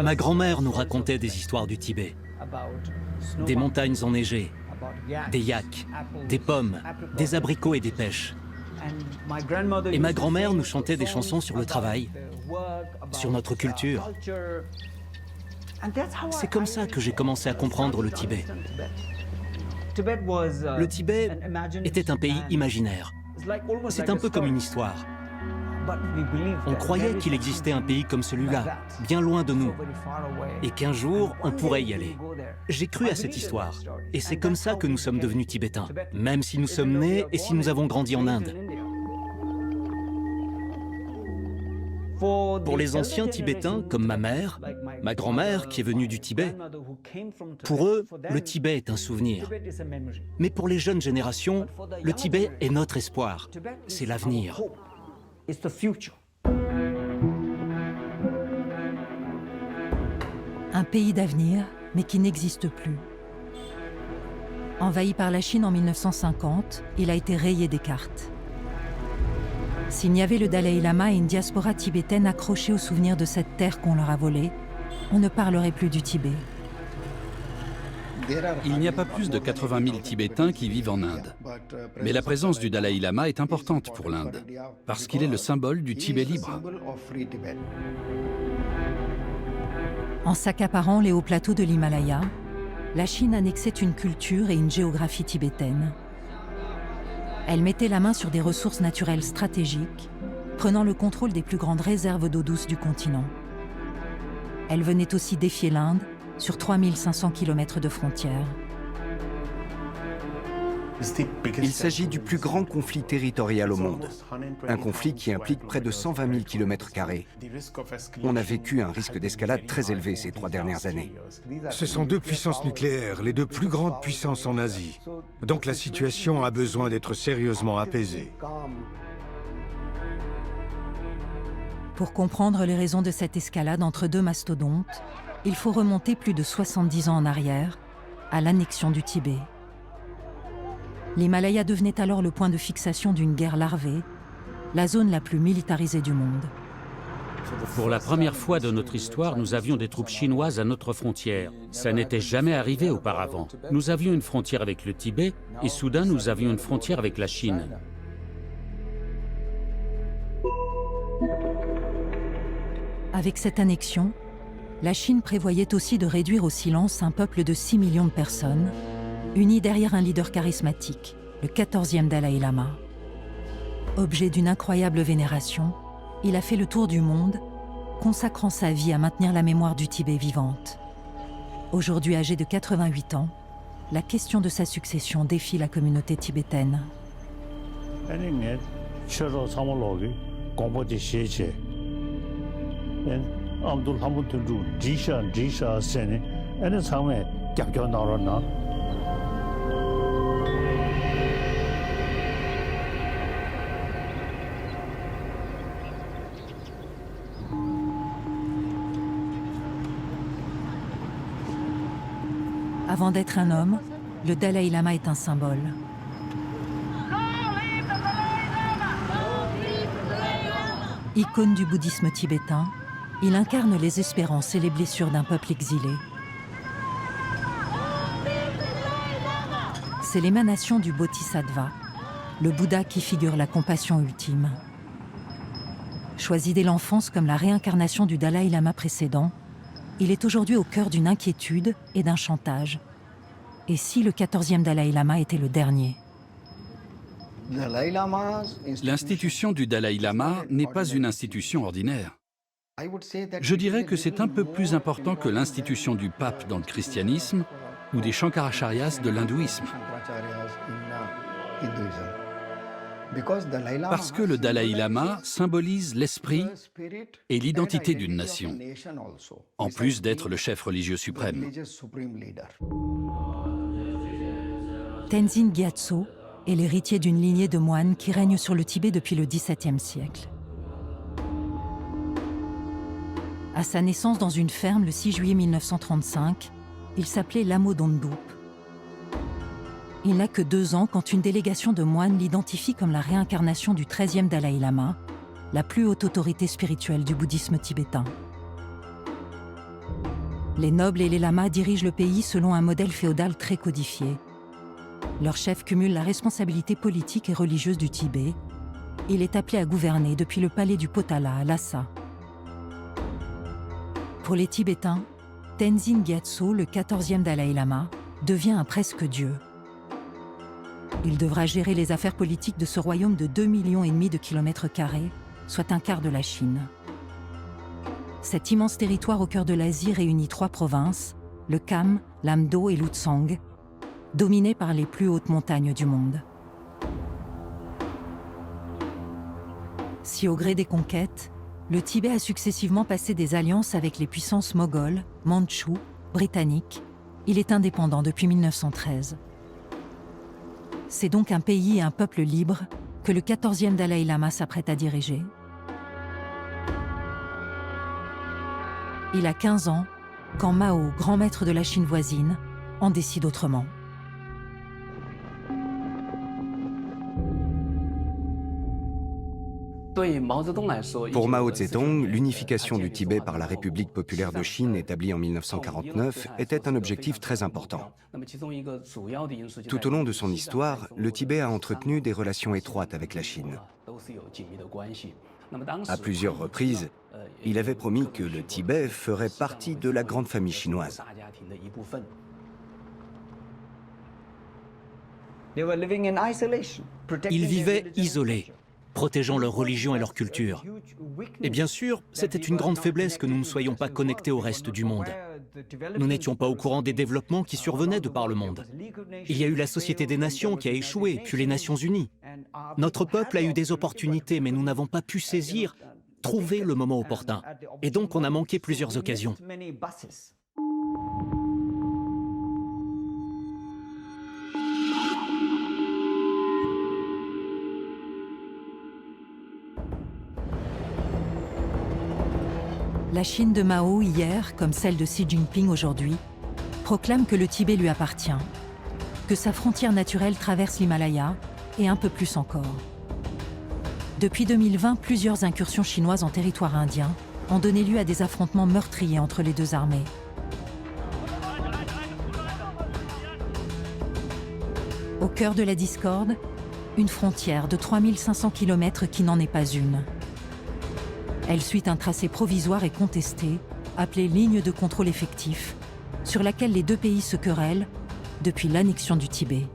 Ma grand-mère nous racontait des histoires du Tibet, des montagnes enneigées, des yaks, des pommes, des abricots et des pêches. Et ma grand-mère nous chantait des chansons sur le travail, sur notre culture. C'est comme ça que j'ai commencé à comprendre le Tibet. Le Tibet était un pays imaginaire. C'est un peu comme une histoire. On croyait qu'il existait un pays comme celui-là, bien loin de nous, et qu'un jour, on pourrait y aller. J'ai cru à cette histoire, et c'est comme ça que nous sommes devenus tibétains, même si nous sommes nés et si nous avons grandi en Inde. Pour les anciens Tibétains, comme ma mère, ma grand-mère qui est venue du Tibet, pour eux, le Tibet est un souvenir. Mais pour les jeunes générations, le Tibet est notre espoir, c'est l'avenir. Un pays d'avenir, mais qui n'existe plus. Envahi par la Chine en 1950, il a été rayé des cartes. S'il n'y avait le Dalai Lama et une diaspora tibétaine accrochée au souvenir de cette terre qu'on leur a volée, on ne parlerait plus du Tibet. Il n'y a pas plus de 80 000 Tibétains qui vivent en Inde. Mais la présence du Dalai Lama est importante pour l'Inde, parce qu'il est le symbole du Tibet libre. En s'accaparant les hauts plateaux de l'Himalaya, la Chine annexait une culture et une géographie tibétaine. Elle mettait la main sur des ressources naturelles stratégiques, prenant le contrôle des plus grandes réserves d'eau douce du continent. Elle venait aussi défier l'Inde sur 3500 km de frontières. Il s'agit du plus grand conflit territorial au monde. Un conflit qui implique près de 120 000 km². On a vécu un risque d'escalade très élevé ces 3 dernières années. Ce sont 2 puissances nucléaires, les 2 plus grandes puissances en Asie. Donc la situation a besoin d'être sérieusement apaisée. Pour comprendre les raisons de cette escalade entre 2 mastodontes, il faut remonter plus de 70 ans en arrière, à l'annexion du Tibet. L'Himalaya devenait alors le point de fixation d'une guerre larvée, la zone la plus militarisée du monde. Pour la première fois de notre histoire, nous avions des troupes chinoises à notre frontière. Ça n'était jamais arrivé auparavant. Nous avions une frontière avec le Tibet et soudain nous avions une frontière avec la Chine. Avec cette annexion, la Chine prévoyait aussi de réduire au silence un peuple de 6 millions de personnes, unis derrière un leader charismatique, le 14e Dalai Lama. Objet d'une incroyable vénération, il a fait le tour du monde, consacrant sa vie à maintenir la mémoire du Tibet vivante. Aujourd'hui âgé de 88 ans, la question de sa succession défie la communauté tibétaine. Avant d'être un homme, le Dalai Lama est un symbole. Icône du bouddhisme tibétain, il incarne les espérances et les blessures d'un peuple exilé. C'est l'émanation du Bodhisattva, le Bouddha qui figure la compassion ultime. Choisi dès l'enfance comme la réincarnation du Dalai Lama précédent, il est aujourd'hui au cœur d'une inquiétude et d'un chantage. Et si le 14e Dalai Lama était le dernier? L'institution du Dalai Lama n'est pas une institution ordinaire. Je dirais que c'est un peu plus important que l'institution du pape dans le christianisme ou des Shankaracharyas de l'hindouisme. Parce que le Dalai Lama symbolise l'esprit et l'identité d'une nation, en plus d'être le chef religieux suprême. Tenzin Gyatso est l'héritier d'une lignée de moines qui règne sur le Tibet depuis le XVIIe siècle. À sa naissance dans une ferme le 6 juillet 1935, il s'appelait Lamo Dondup. Il n'a que 2 ans quand une délégation de moines l'identifie comme la réincarnation du 13e Dalai Lama, la plus haute autorité spirituelle du bouddhisme tibétain. Les nobles et les lamas dirigent le pays selon un modèle féodal très codifié. Leur chef cumule la responsabilité politique et religieuse du Tibet. Il est appelé à gouverner depuis le palais du Potala à Lhasa. Pour les Tibétains, Tenzin Gyatso, le 14e Dalai Lama, devient un presque dieu. Il devra gérer les affaires politiques de ce royaume de 2,5 millions de kilomètres carrés, soit un quart de la Chine. Cet immense territoire au cœur de l'Asie réunit 3 provinces, le Kham, l'Amdo et l'Utsang, dominées par les plus hautes montagnes du monde. Si au gré des conquêtes, le Tibet a successivement passé des alliances avec les puissances mogholes, mandchoues, britanniques, il est indépendant depuis 1913. C'est donc un pays et un peuple libre que le 14e Dalai Lama s'apprête à diriger. Il a 15 ans quand Mao, grand maître de la Chine voisine, en décide autrement. Pour Mao Zedong, l'unification du Tibet par la République populaire de Chine établie en 1949 était un objectif très important. Tout au long de son histoire, le Tibet a entretenu des relations étroites avec la Chine. À plusieurs reprises, il avait promis que le Tibet ferait partie de la grande famille chinoise. Ils vivaient isolés, protégeant leur religion et leur culture. Et bien sûr, c'était une grande faiblesse que nous ne soyons pas connectés au reste du monde. Nous n'étions pas au courant des développements qui survenaient de par le monde. Il y a eu la Société des Nations qui a échoué, puis les Nations Unies. Notre peuple a eu des opportunités, mais nous n'avons pas pu saisir, trouver le moment opportun. Et donc on a manqué plusieurs occasions. La Chine de Mao hier, comme celle de Xi Jinping aujourd'hui, proclame que le Tibet lui appartient, que sa frontière naturelle traverse l'Himalaya et un peu plus encore. Depuis 2020, plusieurs incursions chinoises en territoire indien ont donné lieu à des affrontements meurtriers entre les deux armées. Au cœur de la discorde, une frontière de 3500 km qui n'en est pas une. Elle suit un tracé provisoire et contesté, appelé ligne de contrôle effectif, sur laquelle les deux pays se querellent depuis l'annexion du Tibet.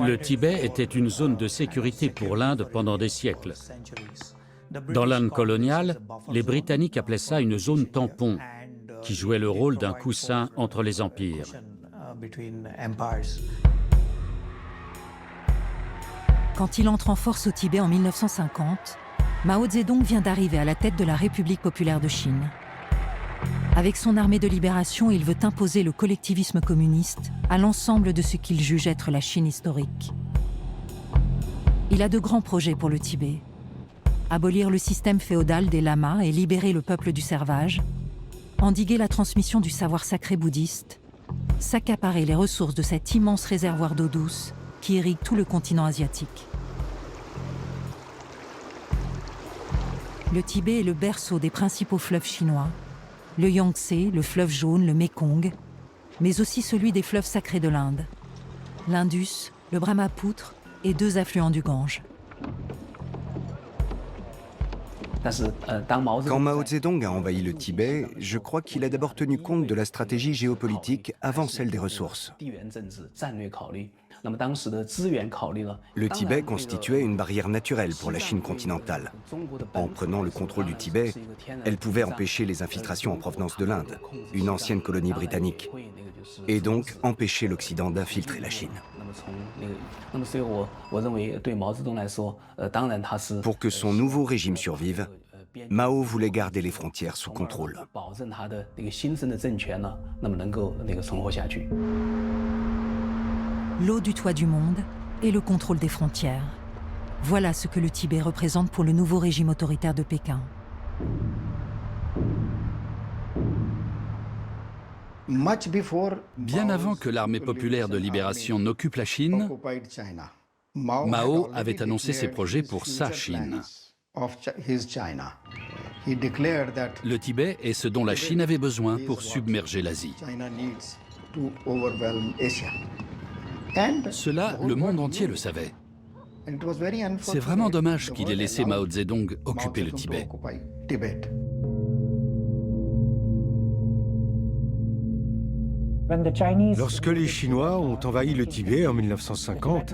Le Tibet était une zone de sécurité pour l'Inde pendant des siècles. Dans l'Inde coloniale, les Britanniques appelaient ça une zone tampon, qui jouait le rôle d'un coussin entre les empires. Quand il entre en force au Tibet en 1950, Mao Zedong vient d'arriver à la tête de la République populaire de Chine. Avec son armée de libération, il veut imposer le collectivisme communiste à l'ensemble de ce qu'il juge être la Chine historique. Il a de grands projets pour le Tibet. Abolir le système féodal des lamas et libérer le peuple du servage, endiguer la transmission du savoir sacré bouddhiste, s'accaparer les ressources de cet immense réservoir d'eau douce qui irrigue tout le continent asiatique. Le Tibet est le berceau des principaux fleuves chinois, le Yangtze, le fleuve jaune, le Mékong, mais aussi celui des fleuves sacrés de l'Inde, l'Indus, le Brahmapoutre et 2 affluents du Gange. Quand Mao Zedong a envahi le Tibet, je crois qu'il a d'abord tenu compte de la stratégie géopolitique avant celle des ressources. Le Tibet constituait une barrière naturelle pour la Chine continentale. En prenant le contrôle du Tibet, elle pouvait empêcher les infiltrations en provenance de l'Inde, une ancienne colonie britannique, et donc empêcher l'Occident d'infiltrer la Chine. Pour que son nouveau régime survive, Mao voulait garder les frontières sous contrôle. L'eau du toit du monde et le contrôle des frontières. Voilà ce que le Tibet représente pour le nouveau régime autoritaire de Pékin. Bien avant que l'armée populaire de libération n'occupe la Chine, Mao avait annoncé ses projets pour sa Chine. Le Tibet est ce dont la Chine avait besoin pour submerger l'Asie. Cela, le monde entier le savait. C'est vraiment dommage qu'il ait laissé Mao Zedong occuper le Tibet. Lorsque les Chinois ont envahi le Tibet en 1950,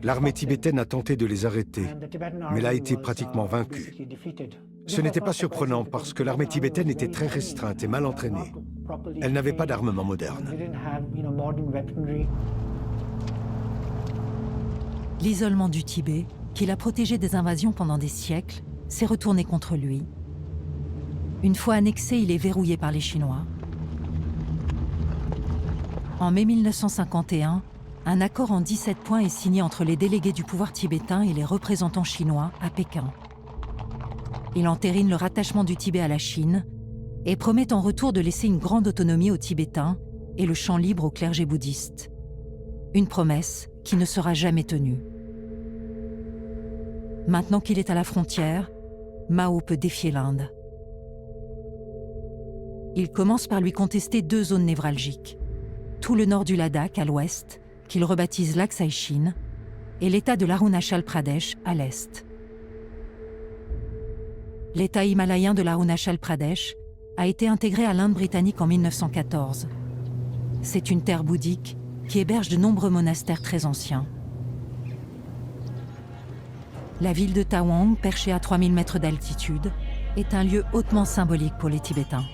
l'armée tibétaine a tenté de les arrêter, mais elle a été pratiquement vaincue. Ce n'était pas surprenant parce que l'armée tibétaine était très restreinte et mal entraînée. Elle n'avait pas d'armement moderne. L'isolement du Tibet, qui l'a protégé des invasions pendant des siècles, s'est retourné contre lui. Une fois annexé, il est verrouillé par les Chinois. En mai 1951, un accord en 17 points est signé entre les délégués du pouvoir tibétain et les représentants chinois à Pékin. Il entérine le rattachement du Tibet à la Chine et promet en retour de laisser une grande autonomie aux Tibétains et le champ libre au clergé bouddhiste. Une promesse qui ne sera jamais tenue. Maintenant qu'il est à la frontière, Mao peut défier l'Inde. Il commence par lui contester deux zones névralgiques. Tout le nord du Ladakh à l'ouest, qu'il rebaptise l'Aksai Chin, et l'État de l'Arunachal Pradesh à l'est. L'État himalayen de l'Arunachal Pradesh a été intégré à l'Inde britannique en 1914. C'est une terre bouddhique qui héberge de nombreux monastères très anciens. La ville de Tawang, perchée à 3000 mètres d'altitude, est un lieu hautement symbolique pour les Tibétains.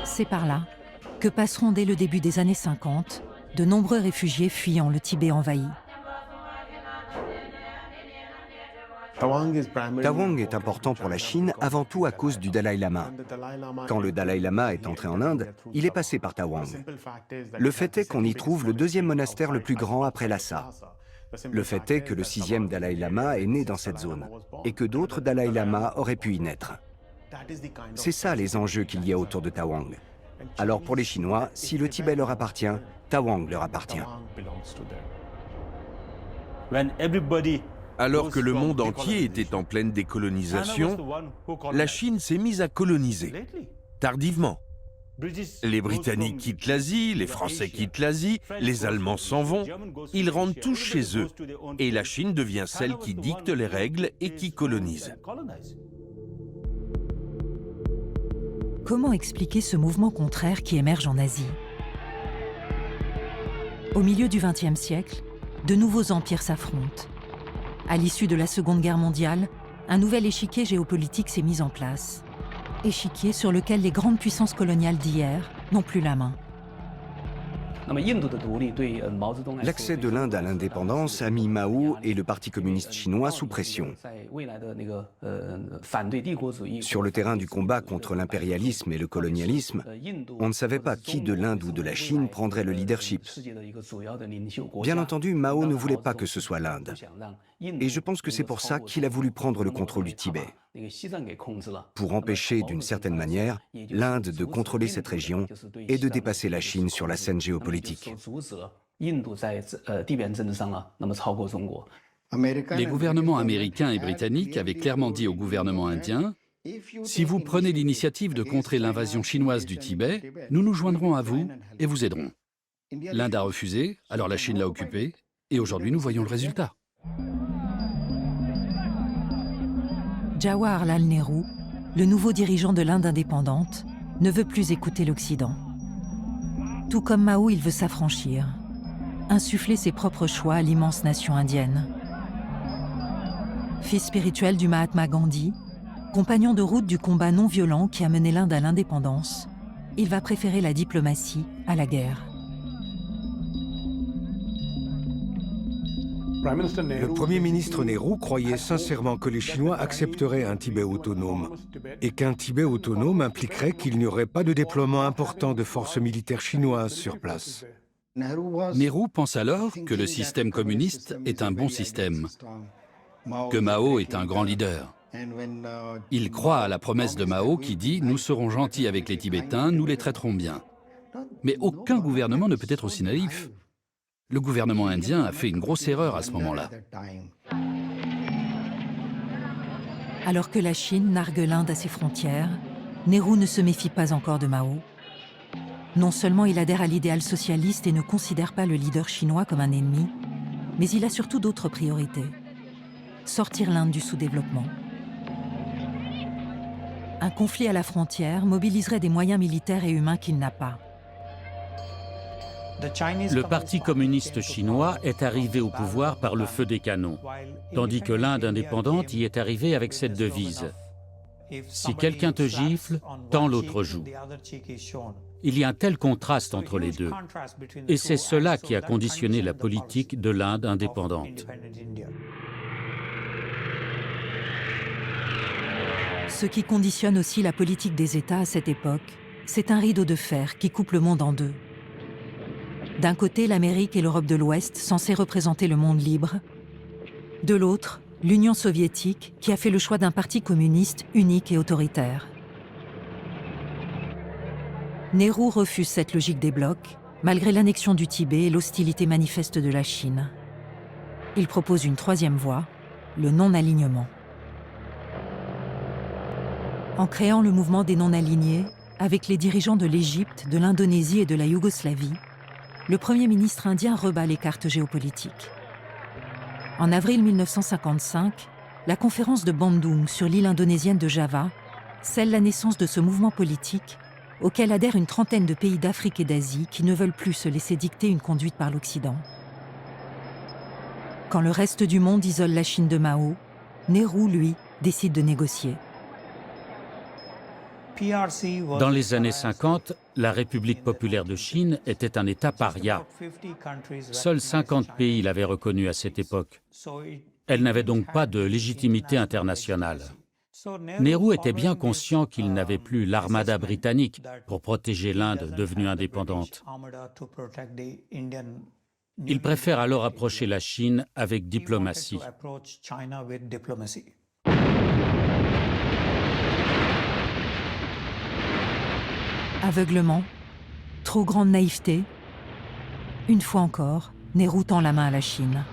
C'est par là que passeront dès le début des années 50 de nombreux réfugiés fuyant le Tibet envahi. Tawang est important pour la Chine avant tout à cause du Dalai Lama. Quand le Dalai Lama est entré en Inde, il est passé par Tawang. Le fait est qu'on y trouve le deuxième monastère le plus grand après Lhasa. Le fait est que le 6e Dalai Lama est né dans cette zone et que d'autres Dalai Lama auraient pu y naître. C'est ça les enjeux qu'il y a autour de Tawang. Alors pour les Chinois, si le Tibet leur appartient, Tawang leur appartient. Alors que le monde entier était en pleine décolonisation, la Chine s'est mise à coloniser, tardivement. Les Britanniques quittent l'Asie, les Français quittent l'Asie, les Allemands s'en vont, ils rentrent tous chez eux, et la Chine devient celle qui dicte les règles et qui colonise. Comment expliquer ce mouvement contraire qui émerge en Asie? Au milieu du XXe siècle, de nouveaux empires s'affrontent. À l'issue de la Seconde Guerre mondiale, un nouvel échiquier géopolitique s'est mis en place. Échiquier sur lequel les grandes puissances coloniales d'hier n'ont plus la main. L'accès de l'Inde à l'indépendance a mis Mao et le Parti communiste chinois sous pression. Sur le terrain du combat contre l'impérialisme et le colonialisme, on ne savait pas qui de l'Inde ou de la Chine prendrait le leadership. Bien entendu, Mao ne voulait pas que ce soit l'Inde. Et je pense que c'est pour ça qu'il a voulu prendre le contrôle du Tibet. Pour empêcher, d'une certaine manière, l'Inde de contrôler cette région et de dépasser la Chine sur la scène géopolitique. Les gouvernements américains et britanniques avaient clairement dit au gouvernement indien « Si vous prenez l'initiative de contrer l'invasion chinoise du Tibet, nous nous joindrons à vous et vous aiderons. » L'Inde a refusé, alors la Chine l'a occupé, et aujourd'hui nous voyons le résultat. Jawaharlal Nehru, le nouveau dirigeant de l'Inde indépendante, ne veut plus écouter l'Occident. Tout comme Mao, il veut s'affranchir, insuffler ses propres choix à l'immense nation indienne. Fils spirituel du Mahatma Gandhi, compagnon de route du combat non violent qui a mené l'Inde à l'indépendance, il va préférer la diplomatie à la guerre. Le Premier ministre Nehru croyait sincèrement que les Chinois accepteraient un Tibet autonome et qu'un Tibet autonome impliquerait qu'il n'y aurait pas de déploiement important de forces militaires chinoises sur place. Nehru pense alors que le système communiste est un bon système, que Mao est un grand leader. Il croit à la promesse de Mao qui dit « Nous serons gentils avec les Tibétains, nous les traiterons bien ». Mais aucun gouvernement ne peut être aussi naïf. Le gouvernement indien a fait une grosse erreur à ce moment-là. Alors que la Chine nargue l'Inde à ses frontières, Nehru ne se méfie pas encore de Mao. Non seulement il adhère à l'idéal socialiste et ne considère pas le leader chinois comme un ennemi, mais il a surtout d'autres priorités. Sortir l'Inde du sous-développement. Un conflit à la frontière mobiliserait des moyens militaires et humains qu'il n'a pas. Le Parti communiste chinois est arrivé au pouvoir par le feu des canons, tandis que l'Inde indépendante y est arrivée avec cette devise. Si quelqu'un te gifle, tends l'autre joue. Il y a un tel contraste entre les deux. Et c'est cela qui a conditionné la politique de l'Inde indépendante. Ce qui conditionne aussi la politique des États à cette époque, c'est un rideau de fer qui coupe le monde en deux. D'un côté, l'Amérique et l'Europe de l'Ouest, censées représenter le monde libre. De l'autre, l'Union soviétique, qui a fait le choix d'un parti communiste unique et autoritaire. Nehru refuse cette logique des blocs, malgré l'annexion du Tibet et l'hostilité manifeste de la Chine. Il propose une troisième voie, le non-alignement. En créant le mouvement des non-alignés, avec les dirigeants de l'Égypte, de l'Indonésie et de la Yougoslavie, le Premier ministre indien rebat les cartes géopolitiques. En avril 1955, la conférence de Bandung sur l'île indonésienne de Java scelle la naissance de ce mouvement politique auquel adhèrent une trentaine de pays d'Afrique et d'Asie qui ne veulent plus se laisser dicter une conduite par l'Occident. Quand le reste du monde isole la Chine de Mao, Nehru, lui, décide de négocier. Dans les années 50, la République populaire de Chine était un État paria. Seuls 50 pays l'avaient reconnue à cette époque. Elle n'avait donc pas de légitimité internationale. Nehru était bien conscient qu'il n'avait plus l'armada britannique pour protéger l'Inde devenue indépendante. Il préfère alors approcher la Chine avec diplomatie. Aveuglement, trop grande naïveté. Une fois encore, Nehru tend la main à la Chine.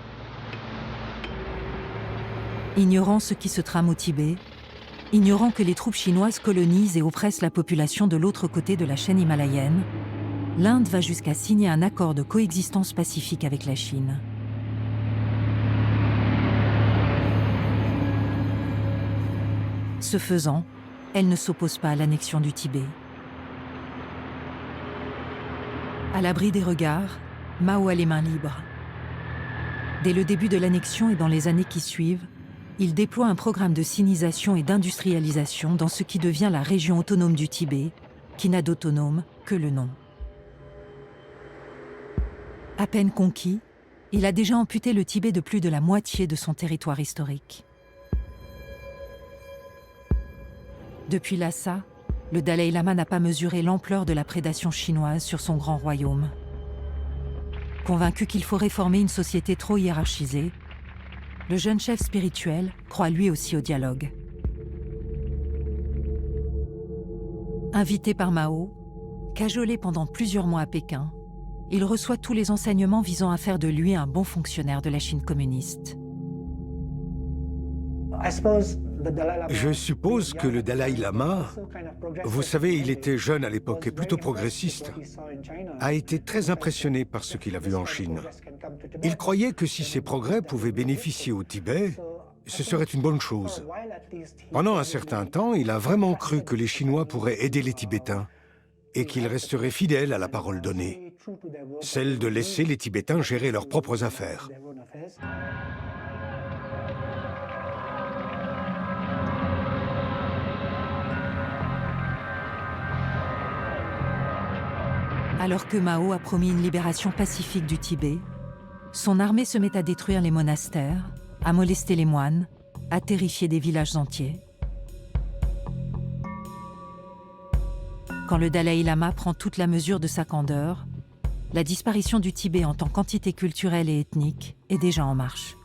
Ignorant ce qui se trame au Tibet, ignorant que les troupes chinoises colonisent et oppressent la population de l'autre côté de la chaîne himalayenne, l'Inde va jusqu'à signer un accord de coexistence pacifique avec la Chine. Ce faisant, elle ne s'oppose pas à l'annexion du Tibet. À l'abri des regards, Mao a les mains libres. Dès le début de l'annexion et dans les années qui suivent, il déploie un programme de sinisation et d'industrialisation dans ce qui devient la région autonome du Tibet, qui n'a d'autonome que le nom. À peine conquis, il a déjà amputé le Tibet de plus de la moitié de son territoire historique. Depuis Lhasa, le Dalai Lama n'a pas mesuré l'ampleur de la prédation chinoise sur son grand royaume. Convaincu qu'il faut réformer une société trop hiérarchisée, le jeune chef spirituel croit lui aussi au dialogue. Invité par Mao, cajolé pendant plusieurs mois à Pékin, il reçoit tous les enseignements visant à faire de lui un bon fonctionnaire de la Chine communiste. Je suppose que le Dalai Lama, vous savez, il était jeune à l'époque et plutôt progressiste, a été très impressionné par ce qu'il a vu en Chine. Il croyait que si ces progrès pouvaient bénéficier au Tibet, ce serait une bonne chose. Pendant un certain temps, il a vraiment cru que les Chinois pourraient aider les Tibétains et qu'ils resteraient fidèles à la parole donnée, celle de laisser les Tibétains gérer leurs propres affaires. Alors que Mao a promis une libération pacifique du Tibet, son armée se met à détruire les monastères, à molester les moines, à terrifier des villages entiers. Quand le Dalai Lama prend toute la mesure de sa candeur, la disparition du Tibet en tant qu'entité culturelle et ethnique est déjà en marche.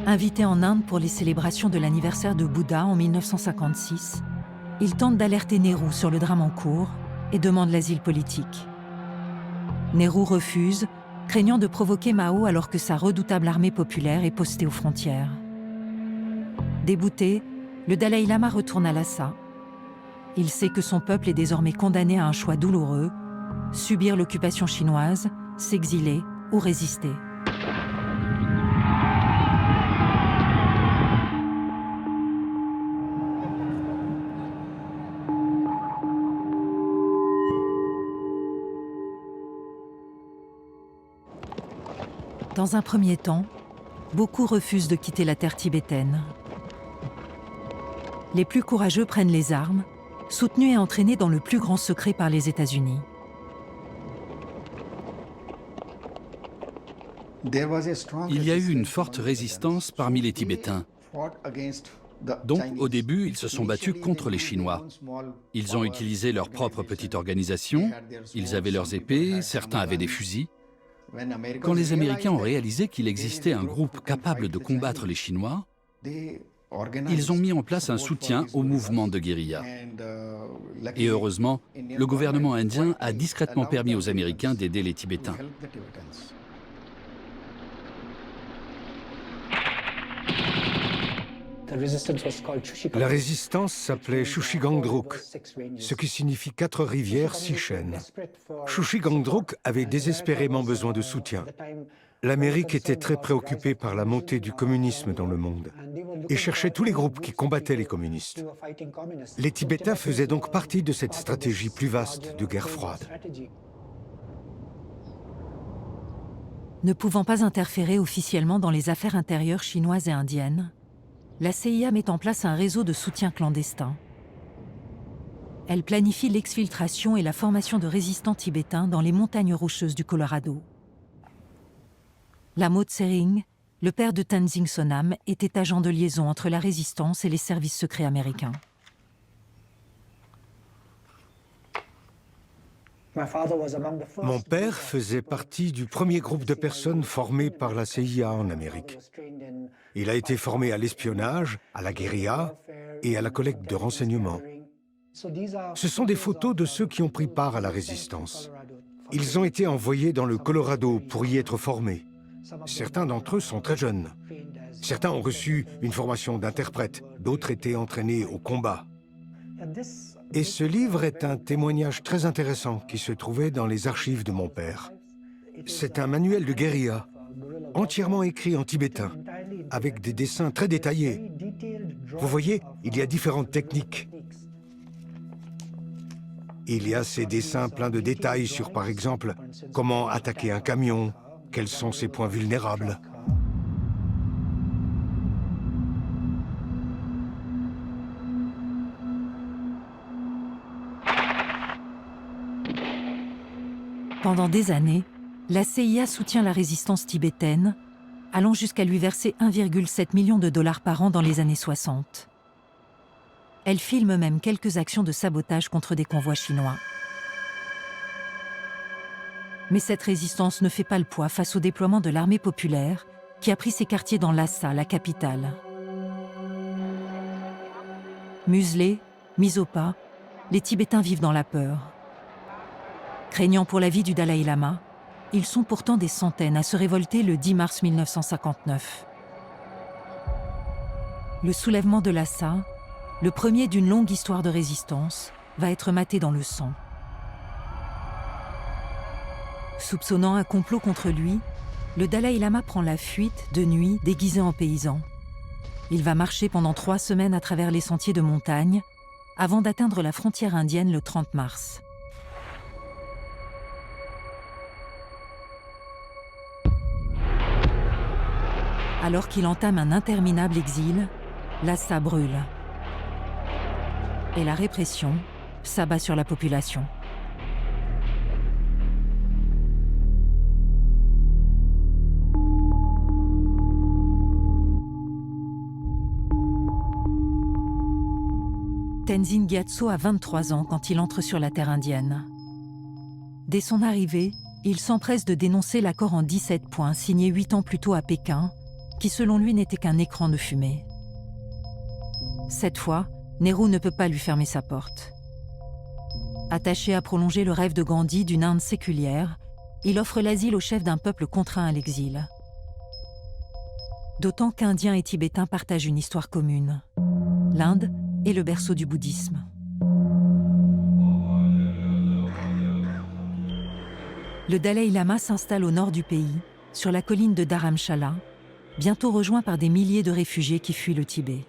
Invité en Inde pour les célébrations de l'anniversaire de Bouddha en 1956, il tente d'alerter Nehru sur le drame en cours et demande l'asile politique. Nehru refuse, craignant de provoquer Mao alors que sa redoutable armée populaire est postée aux frontières. Débouté, le Dalaï Lama retourne à Lhasa. Il sait que son peuple est désormais condamné à un choix douloureux, subir l'occupation chinoise, s'exiler ou résister. Dans un premier temps, beaucoup refusent de quitter la terre tibétaine. Les plus courageux prennent les armes, soutenus et entraînés dans le plus grand secret par les États-Unis. Il y a eu une forte résistance parmi les Tibétains. Donc, au début, ils se sont battus contre les Chinois. Ils ont utilisé leur propre petite organisation, ils avaient leurs épées, certains avaient des fusils. Quand les Américains ont réalisé qu'il existait un groupe capable de combattre les Chinois, ils ont mis en place un soutien au mouvement de guérilla. Et heureusement, le gouvernement indien a discrètement permis aux Américains d'aider les Tibétains. La résistance s'appelait Shushigangdruk, ce qui signifie 4 rivières, 6 chaînes. Shushigangdruk avait désespérément besoin de soutien. L'Amérique était très préoccupée par la montée du communisme dans le monde et cherchait tous les groupes qui combattaient les communistes. Les Tibétains faisaient donc partie de cette stratégie plus vaste de guerre froide. Ne pouvant pas interférer officiellement dans les affaires intérieures chinoises et indiennes, la CIA met en place un réseau de soutien clandestin. Elle planifie l'exfiltration et la formation de résistants tibétains dans les montagnes rocheuses du Colorado. Lamo Tsering, le père de Tenzing Sonam, était agent de liaison entre la résistance et les services secrets américains. Mon père faisait partie du premier groupe de personnes formées par la CIA en Amérique. Il a été formé à l'espionnage, à la guérilla et à la collecte de renseignements. Ce sont des photos de ceux qui ont pris part à la résistance. Ils ont été envoyés dans le Colorado pour y être formés. Certains d'entre eux sont très jeunes. Certains ont reçu une formation d'interprète, d'autres étaient entraînés au combat. Et ce livre est un témoignage très intéressant qui se trouvait dans les archives de mon père. C'est un manuel de guérilla, entièrement écrit en tibétain, avec des dessins très détaillés. Vous voyez, il y a différentes techniques. Il y a ces dessins pleins de détails sur, par exemple, comment attaquer un camion, quels sont ses points vulnérables. Pendant des années, la CIA soutient la résistance tibétaine, allant jusqu'à lui verser 1,7 million de dollars par an dans les années 60. Elle filme même quelques actions de sabotage contre des convois chinois. Mais cette résistance ne fait pas le poids face au déploiement de l'armée populaire qui a pris ses quartiers dans Lhasa, la capitale. Muselés, mis au pas, les Tibétains vivent dans la peur. Craignant pour la vie du Dalaï Lama, ils sont pourtant des centaines à se révolter le 10 mars 1959. Le soulèvement de Lhasa, le premier d'une longue histoire de résistance, va être maté dans le sang. Soupçonnant un complot contre lui, le Dalaï Lama prend la fuite de nuit déguisé en paysan. Il va marcher pendant 3 semaines à travers les sentiers de montagne avant d'atteindre la frontière indienne le 30 mars. Alors qu'il entame un interminable exil, Lhasa brûle. Et la répression s'abat sur la population. Tenzin Gyatso a 23 ans quand il entre sur la terre indienne. Dès son arrivée, il s'empresse de dénoncer l'accord en 17 points signé 8 ans plus tôt à Pékin qui selon lui n'était qu'un écran de fumée. Cette fois, Nehru ne peut pas lui fermer sa porte. Attaché à prolonger le rêve de Gandhi d'une Inde séculière, il offre l'asile au chef d'un peuple contraint à l'exil. D'autant qu'Indiens et Tibétains partagent une histoire commune. L'Inde est le berceau du bouddhisme. Le Dalai Lama s'installe au nord du pays, sur la colline de Dharamshala, bientôt rejoint par des milliers de réfugiés qui fuient le Tibet.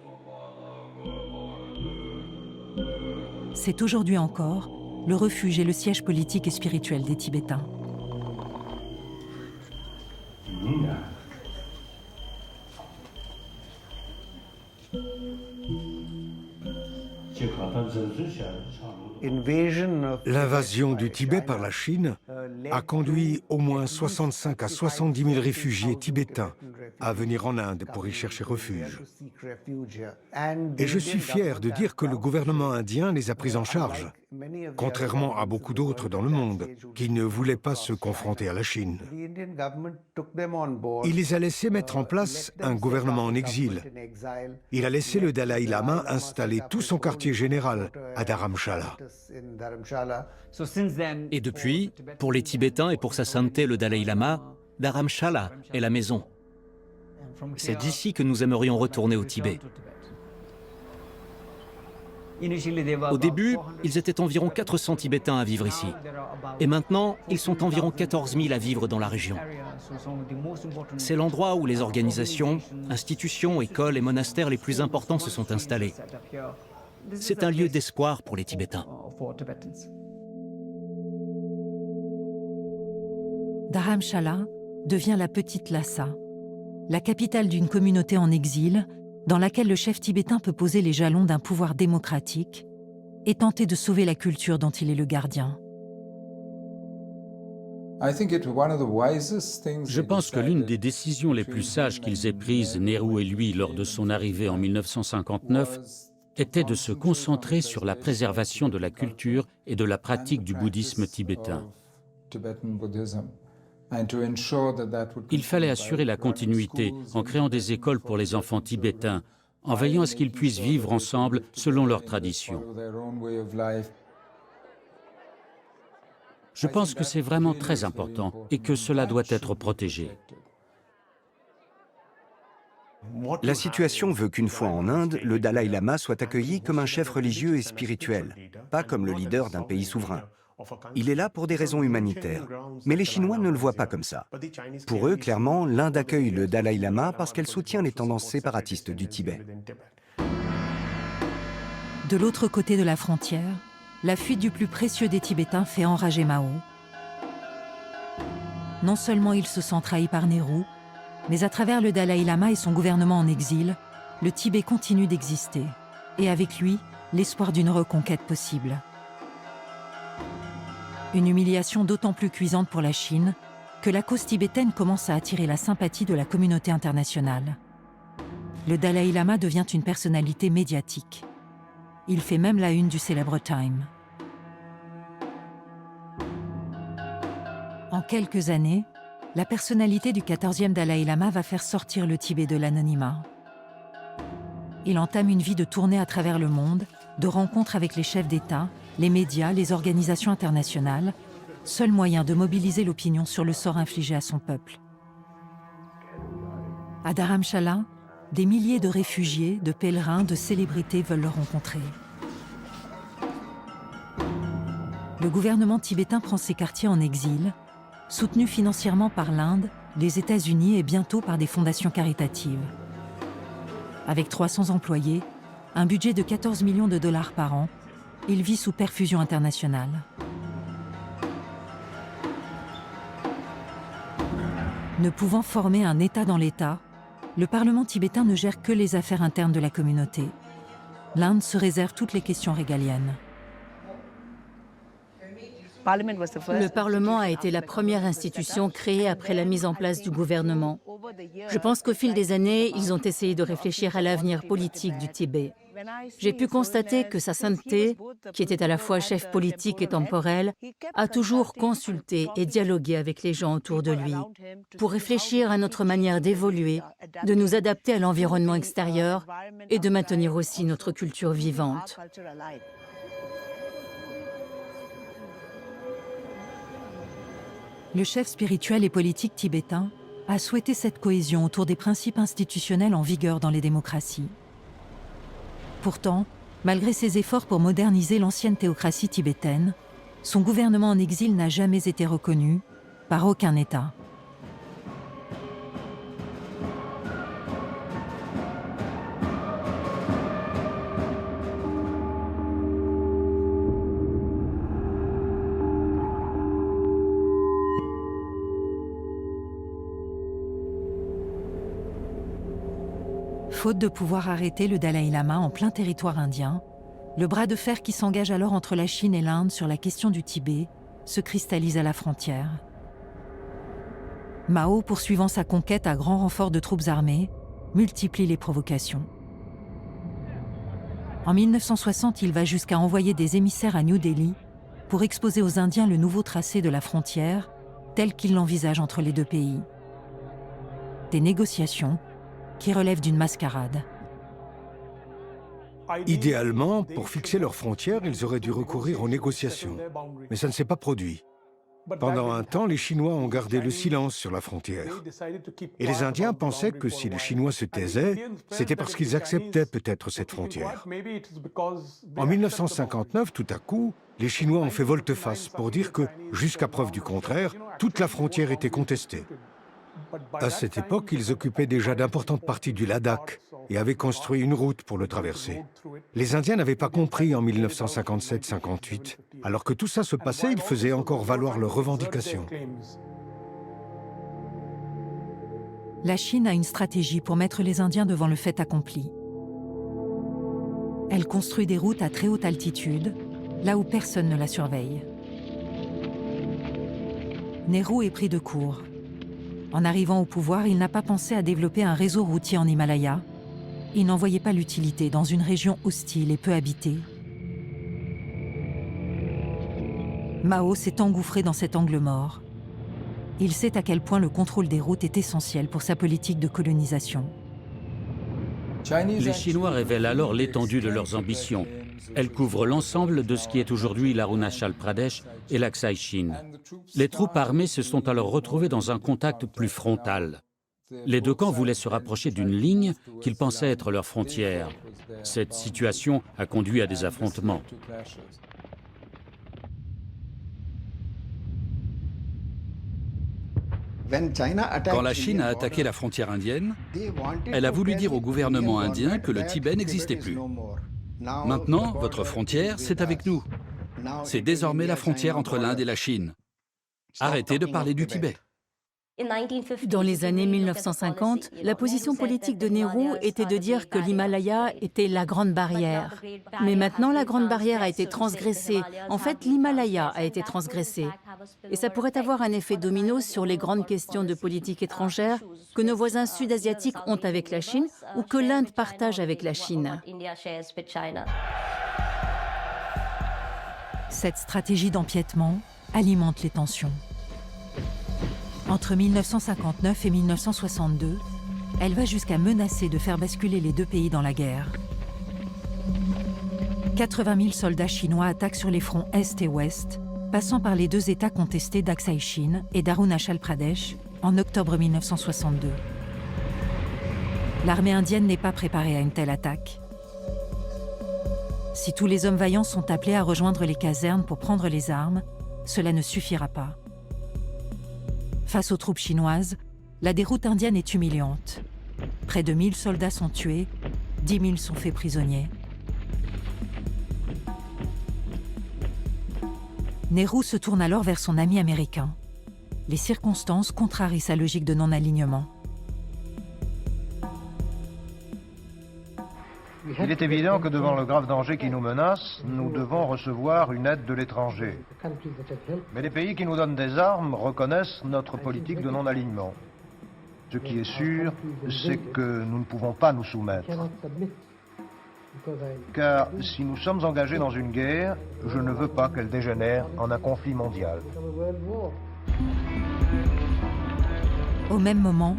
C'est aujourd'hui encore le refuge et le siège politique et spirituel des Tibétains. L'invasion du Tibet par la Chine a conduit au moins 65 à 70 000 réfugiés tibétains à venir en Inde pour y chercher refuge. Et je suis fier de dire que le gouvernement indien les a pris en charge, contrairement à beaucoup d'autres dans le monde qui ne voulaient pas se confronter à la Chine. Il les a laissés mettre en place un gouvernement en exil. Il a laissé le Dalai Lama installer tout son quartier général à Dharamshala. Et depuis, pour les Tibétains et pour sa sainteté le Dalai Lama, Dharamshala est la maison. C'est d'ici que nous aimerions retourner au Tibet. Au début, ils étaient environ 400 Tibétains à vivre ici. Et maintenant, ils sont environ 14 000 à vivre dans la région. C'est l'endroit où les organisations, institutions, écoles et monastères les plus importants se sont installés. C'est un lieu d'espoir pour les Tibétains. Dharamshala devient la petite Lhasa, la capitale d'une communauté en exil dans laquelle le chef tibétain peut poser les jalons d'un pouvoir démocratique et tenter de sauver la culture dont il est le gardien. Je pense que l'une des décisions les plus sages qu'ils aient prises, Nehru et lui, lors de son arrivée en 1959, était de se concentrer sur la préservation de la culture et de la pratique du bouddhisme tibétain. Il fallait assurer la continuité en créant des écoles pour les enfants tibétains, en veillant à ce qu'ils puissent vivre ensemble selon leurs traditions. Je pense que c'est vraiment très important et que cela doit être protégé. La situation veut qu'une fois en Inde, le Dalai Lama soit accueilli comme un chef religieux et spirituel, pas comme le leader d'un pays souverain. Il est là pour des raisons humanitaires. Mais les Chinois ne le voient pas comme ça. Pour eux, clairement, l'Inde accueille le Dalai Lama parce qu'elle soutient les tendances séparatistes du Tibet. De l'autre côté de la frontière, la fuite du plus précieux des Tibétains fait enrager Mao. Non seulement il se sent trahi par Nehru, mais à travers le Dalai Lama et son gouvernement en exil, le Tibet continue d'exister. Et avec lui, l'espoir d'une reconquête possible. Une humiliation d'autant plus cuisante pour la Chine que la cause tibétaine commence à attirer la sympathie de la communauté internationale. Le Dalai Lama devient une personnalité médiatique. Il fait même la une du célèbre Time. En quelques années, la personnalité du 14e Dalai Lama va faire sortir le Tibet de l'anonymat. Il entame une vie de tournée à travers le monde, de rencontres avec les chefs d'État, les médias, les organisations internationales, seul moyen de mobiliser l'opinion sur le sort infligé à son peuple. À Dharamshala, des milliers de réfugiés, de pèlerins, de célébrités veulent le rencontrer. Le gouvernement tibétain prend ses quartiers en exil, soutenu financièrement par l'Inde, les États-Unis et bientôt par des fondations caritatives. Avec 300 employés, un budget de 14 millions de dollars par an, il vit sous perfusion internationale. Ne pouvant former un État dans l'État, le Parlement tibétain ne gère que les affaires internes de la communauté. L'Inde se réserve toutes les questions régaliennes. Le Parlement a été la première institution créée après la mise en place du gouvernement. Je pense qu'au fil des années, ils ont essayé de réfléchir à l'avenir politique du Tibet. J'ai pu constater que Sa Sainteté, qui était à la fois chef politique et temporel, a toujours consulté et dialogué avec les gens autour de lui pour réfléchir à notre manière d'évoluer, de nous adapter à l'environnement extérieur et de maintenir aussi notre culture vivante. Le chef spirituel et politique tibétain a souhaité cette cohésion autour des principes institutionnels en vigueur dans les démocraties. Pourtant, malgré ses efforts pour moderniser l'ancienne théocratie tibétaine, son gouvernement en exil n'a jamais été reconnu par aucun État. Faute de pouvoir arrêter le Dalai Lama en plein territoire indien, le bras de fer qui s'engage alors entre la Chine et l'Inde sur la question du Tibet se cristallise à la frontière. Mao, poursuivant sa conquête à grand renfort de troupes armées, multiplie les provocations. En 1960, il va jusqu'à envoyer des émissaires à New Delhi pour exposer aux Indiens le nouveau tracé de la frontière tel qu'il l'envisage entre les deux pays. Des négociations qui relèvent d'une mascarade. Idéalement, pour fixer leurs frontières, ils auraient dû recourir aux négociations. Mais ça ne s'est pas produit. Pendant un temps, les Chinois ont gardé le silence sur la frontière. Et les Indiens pensaient que si les Chinois se taisaient, c'était parce qu'ils acceptaient peut-être cette frontière. En 1959, tout à coup, les Chinois ont fait volte-face pour dire que, jusqu'à preuve du contraire, toute la frontière était contestée. À cette époque, ils occupaient déjà d'importantes parties du Ladakh et avaient construit une route pour le traverser. Les Indiens n'avaient pas compris en 1957-58. Alors que tout ça se passait, ils faisaient encore valoir leurs revendications. La Chine a une stratégie pour mettre les Indiens devant le fait accompli. Elle construit des routes à très haute altitude, là où personne ne la surveille. Nehru est pris de court. En arrivant au pouvoir, il n'a pas pensé à développer un réseau routier en Himalaya. Il n'en voyait pas l'utilité dans une région hostile et peu habitée. Mao s'est engouffré dans cet angle mort. Il sait à quel point le contrôle des routes est essentiel pour sa politique de colonisation. Les Chinois révèlent alors l'étendue de leurs ambitions. Elles couvrent l'ensemble de ce qui est aujourd'hui l'Arunachal Pradesh et l'Aksai Chin. Les troupes armées se sont alors retrouvées dans un contact plus frontal. Les deux camps voulaient se rapprocher d'une ligne qu'ils pensaient être leur frontière. Cette situation a conduit à des affrontements. Quand la Chine a attaqué la frontière indienne, elle a voulu dire au gouvernement indien que le Tibet n'existait plus. Maintenant, votre frontière, c'est avec nous. C'est désormais la frontière entre l'Inde et la Chine. Arrêtez de parler du Tibet. Dans les années 1950, la position politique de Nehru était de dire que l'Himalaya était la Grande Barrière. Mais maintenant, la Grande Barrière a été transgressée. En fait, l'Himalaya a été transgressé. Et ça pourrait avoir un effet domino sur les grandes questions de politique étrangère que nos voisins sud-asiatiques ont avec la Chine ou que l'Inde partage avec la Chine. Cette stratégie d'empiètement alimente les tensions. Entre 1959 et 1962, elle va jusqu'à menacer de faire basculer les deux pays dans la guerre. 80 000 soldats chinois attaquent sur les fronts Est et Ouest, passant par les deux États contestés d'Aksai Chin et d'Arunachal Pradesh en octobre 1962. L'armée indienne n'est pas préparée à une telle attaque. Si tous les hommes vaillants sont appelés à rejoindre les casernes pour prendre les armes, cela ne suffira pas. Face aux troupes chinoises, la déroute indienne est humiliante. Près de 1000 soldats sont tués, 10 000 sont faits prisonniers. Nehru se tourne alors vers son ami américain. Les circonstances contrarient sa logique de non-alignement. Il est évident que devant le grave danger qui nous menace, nous devons recevoir une aide de l'étranger. Mais les pays qui nous donnent des armes reconnaissent notre politique de non-alignement. Ce qui est sûr, c'est que nous ne pouvons pas nous soumettre. Car si nous sommes engagés dans une guerre, je ne veux pas qu'elle dégénère en un conflit mondial. Au même moment,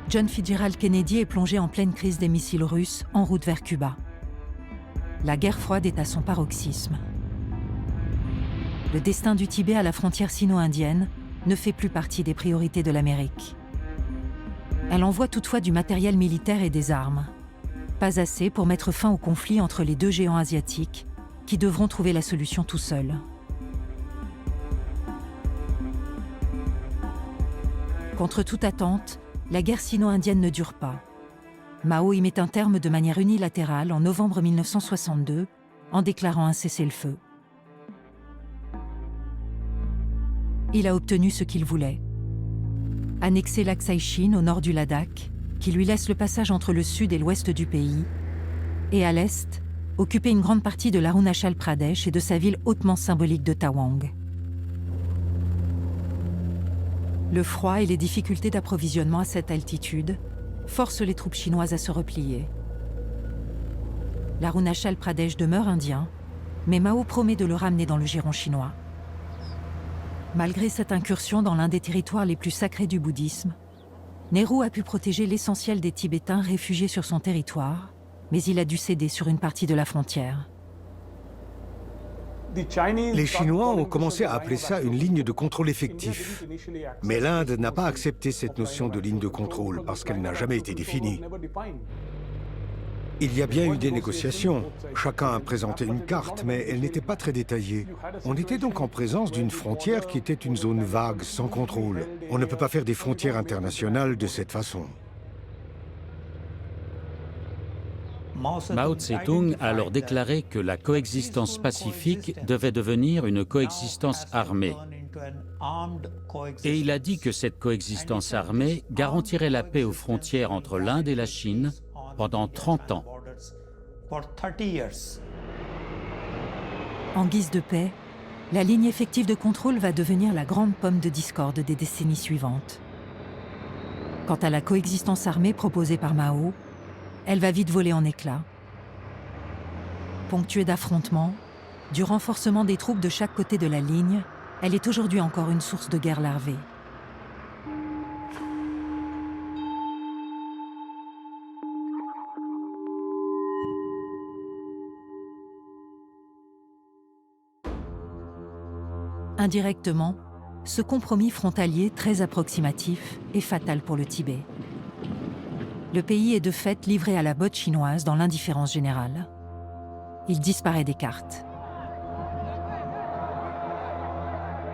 John Fitzgerald Kennedy est plongé en pleine crise des missiles russes en route vers Cuba. La guerre froide est à son paroxysme. Le destin du Tibet à la frontière sino-indienne ne fait plus partie des priorités de l'Amérique. Elle envoie toutefois du matériel militaire et des armes. Pas assez pour mettre fin au conflit entre les deux géants asiatiques qui devront trouver la solution tout seuls. Contre toute attente, la guerre sino-indienne ne dure pas. Mao y met un terme de manière unilatérale en novembre 1962 en déclarant un cessez-le-feu. Il a obtenu ce qu'il voulait. Annexer l'Aksai Chin au nord du Ladakh, qui lui laisse le passage entre le sud et l'ouest du pays, et à l'est, occuper une grande partie de l'Arunachal Pradesh et de sa ville hautement symbolique de Tawang. Le froid et les difficultés d'approvisionnement à cette altitude forcent les troupes chinoises à se replier. L'Arunachal Pradesh demeure indien, mais Mao promet de le ramener dans le giron chinois. Malgré cette incursion dans l'un des territoires les plus sacrés du bouddhisme, Nehru a pu protéger l'essentiel des Tibétains réfugiés sur son territoire, mais il a dû céder sur une partie de la frontière. Les Chinois ont commencé à appeler ça une ligne de contrôle effectif. Mais l'Inde n'a pas accepté cette notion de ligne de contrôle parce qu'elle n'a jamais été définie. Il y a bien eu des négociations. Chacun a présenté une carte, mais elle n'était pas très détaillée. On était donc en présence d'une frontière qui était une zone vague, sans contrôle. On ne peut pas faire des frontières internationales de cette façon. Mao Tse-tung a alors déclaré que la coexistence pacifique devait devenir une coexistence armée. Et il a dit que cette coexistence armée garantirait la paix aux frontières entre l'Inde et la Chine pendant 30 ans. En guise de paix, la ligne effective de contrôle va devenir la grande pomme de discorde des décennies suivantes. Quant à la coexistence armée proposée par Mao, elle va vite voler en éclats. Ponctuée d'affrontements, du renforcement des troupes de chaque côté de la ligne, elle est aujourd'hui encore une source de guerre larvée. Indirectement, ce compromis frontalier très approximatif est fatal pour le Tibet. Le pays est de fait livré à la botte chinoise dans l'indifférence générale. Il disparaît des cartes.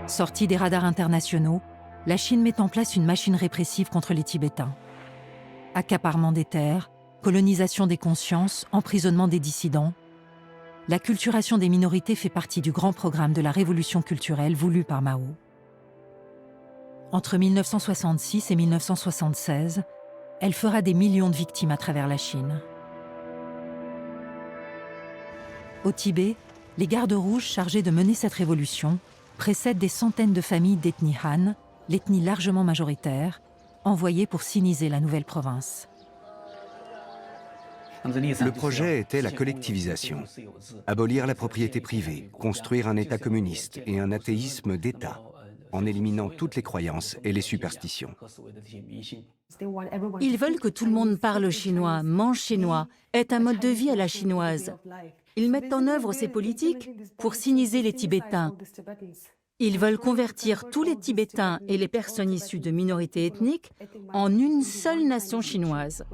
Sortie des radars internationaux, la Chine met en place une machine répressive contre les Tibétains. Accaparement des terres, colonisation des consciences, emprisonnement des dissidents. L'acculturation des minorités fait partie du grand programme de la révolution culturelle voulue par Mao. Entre 1966 et 1976, elle fera des millions de victimes à travers la Chine. Au Tibet, les gardes rouges chargés de mener cette révolution précèdent des centaines de familles d'ethnie Han, l'ethnie largement majoritaire, envoyées pour siniser la nouvelle province. Le projet était la collectivisation, abolir la propriété privée, construire un État communiste et un athéisme d'État, en éliminant toutes les croyances et les superstitions. Ils veulent que tout le monde parle chinois, mange chinois, ait un mode de vie à la chinoise. Ils mettent en œuvre ces politiques pour siniser les Tibétains. Ils veulent convertir tous les Tibétains et les personnes issues de minorités ethniques en une seule nation chinoise,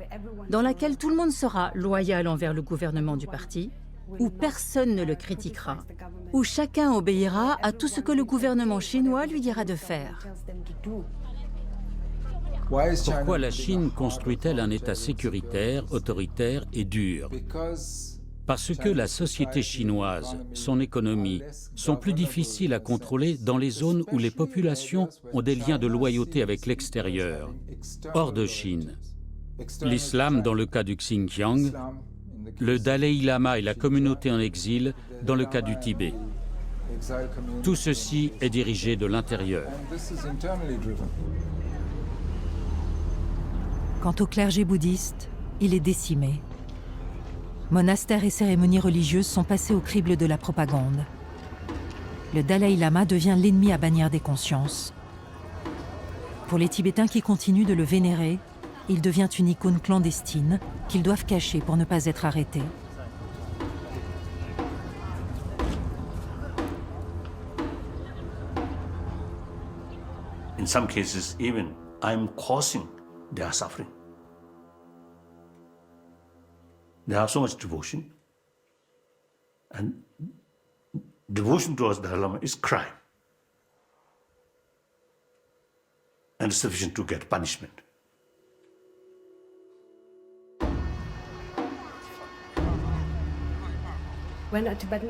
dans laquelle tout le monde sera loyal envers le gouvernement du parti, où personne ne le critiquera, où chacun obéira à tout ce que le gouvernement chinois lui dira de faire. Pourquoi la Chine construit-elle un État sécuritaire, autoritaire et dur? Parce que la société chinoise, son économie, sont plus difficiles à contrôler dans les zones où les populations ont des liens de loyauté avec l'extérieur, hors de Chine. L'islam dans le cas du Xinjiang, le Dalai Lama et la communauté en exil dans le cas du Tibet. Tout ceci est dirigé de l'intérieur. Quant au clergé bouddhiste, il est décimé. Monastères et cérémonies religieuses sont passés au crible de la propagande. Le Dalai Lama devient l'ennemi à bannir des consciences. Pour les Tibétains qui continuent de le vénérer, il devient une icône clandestine qu'ils doivent cacher pour ne pas être arrêtés. In some cases, even I'm causing their suffering. They have so much devotion, and devotion towards the Dalai Lama is crime, and sufficient to get punishment.